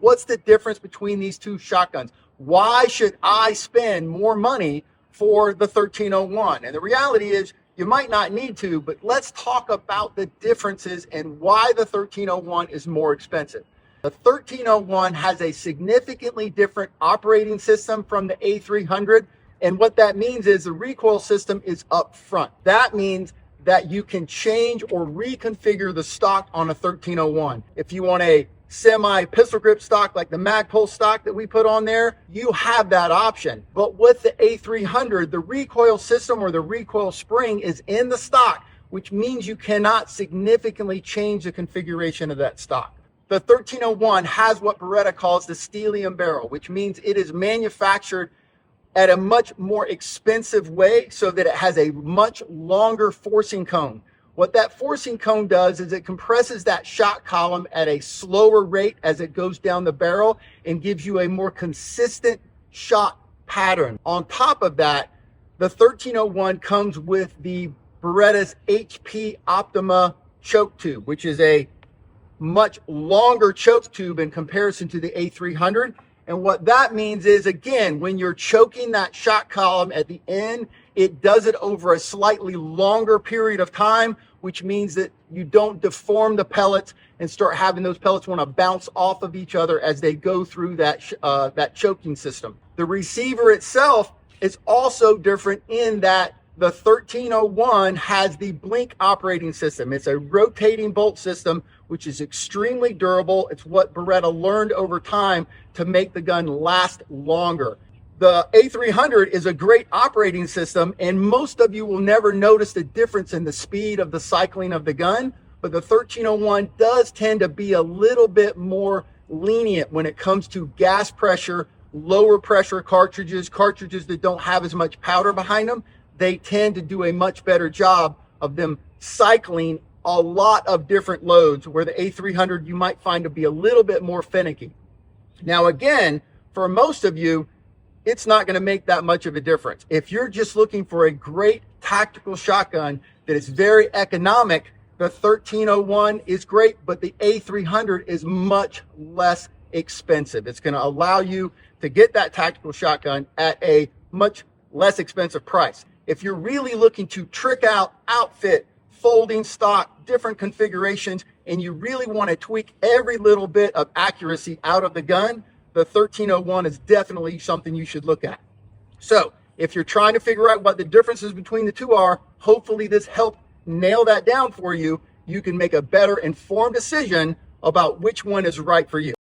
What's the difference between these two shotguns? Why should I spend more money for the 1301? And the reality is you might not need to, but let's talk about the differences and why the 1301 is more expensive. The 1301 has a significantly different operating system from the A300. And what that means is the recoil system is up front. That means that you can change or reconfigure the stock on a 1301. If you want a semi pistol grip stock like the Magpul stock that we put on there, you have that option. But with the A300, the recoil system or the recoil spring is in the stock, which means you cannot significantly change the configuration of that stock. The 1301 has what Beretta calls the stellium barrel, which means it is manufactured at a much more expensive way so that it has a much longer forcing cone. What that forcing cone does is it compresses that shot column at a slower rate as it goes down the barrel and gives you a more consistent shot pattern. On top of that, the 1301 comes with the Beretta's HP Optima choke tube, which is a much longer choke tube in comparison to the A300. And what that means is, again, when you're choking that shot column at the end, it does it over a slightly longer period of time, which means that you don't deform the pellets and start having those pellets want to bounce off of each other as they go through that choking system. The receiver itself is also different in that the 1301 has the blink operating system. It's a rotating bolt system, which is extremely durable. It's what Beretta learned over time to make the gun last longer. The A300 is a great operating system, and most of you will never notice the difference in the speed of the cycling of the gun, but the 1301 does tend to be a little bit more lenient when it comes to gas pressure, lower pressure cartridges that don't have as much powder behind them. They tend to do a much better job of them cycling a lot of different loads, where the A300 you might find to be a little bit more finicky. Now, again, for most of you, it's not going to make that much of a difference. If you're just looking for a great tactical shotgun that is very economic, the 1301 is great, but the A300 is much less expensive. It's going to allow you to get that tactical shotgun at a much less expensive price. If you're really looking to trick out, outfit, folding stock, different configurations, and you really want to tweak every little bit of accuracy out of the gun, the 1301 is definitely something you should look at. So if you're trying to figure out what the differences between the two are, hopefully this helped nail that down for you. You can make a better informed decision about which one is right for you.